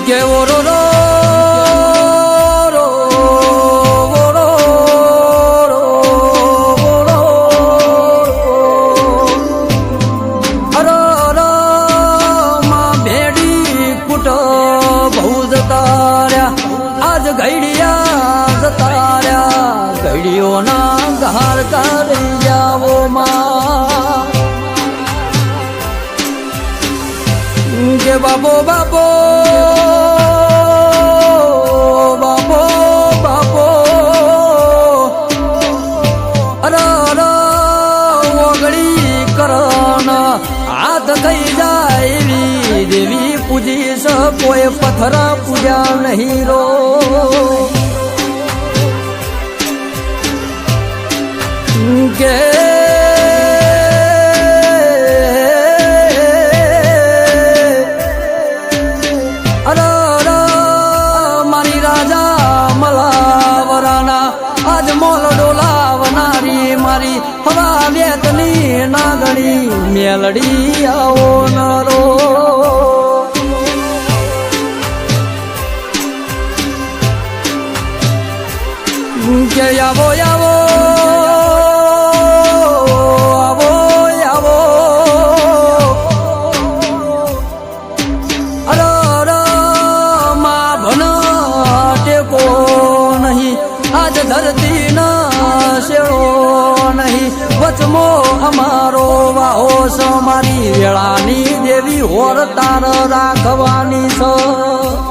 કેવો રો રો રો રો રો રો અરો રો માં ભેડી કુટ બહુ જતા રહ્યા આજ ઘડિયા જતા રહ્યા ઘડીઓના ઘાર કરી જાવો માં કે બાપો બાપો બાપો બાપો અરે ઓગળી કરણ હાથ થઈ જાય એવી દેવી પૂજીશ કોઈ પથ્થર પૂજા નહીં રો કે હવા વેતની નાગણી મેલડી આવો નરો કે આવો આવો આવો આવો અરે માં ભન ટેકો નહીં આજ ધરતી ના શેળો વચમો અમારો વાહો સમારી વેળાની દેવી હોર તાર રાખવાની છે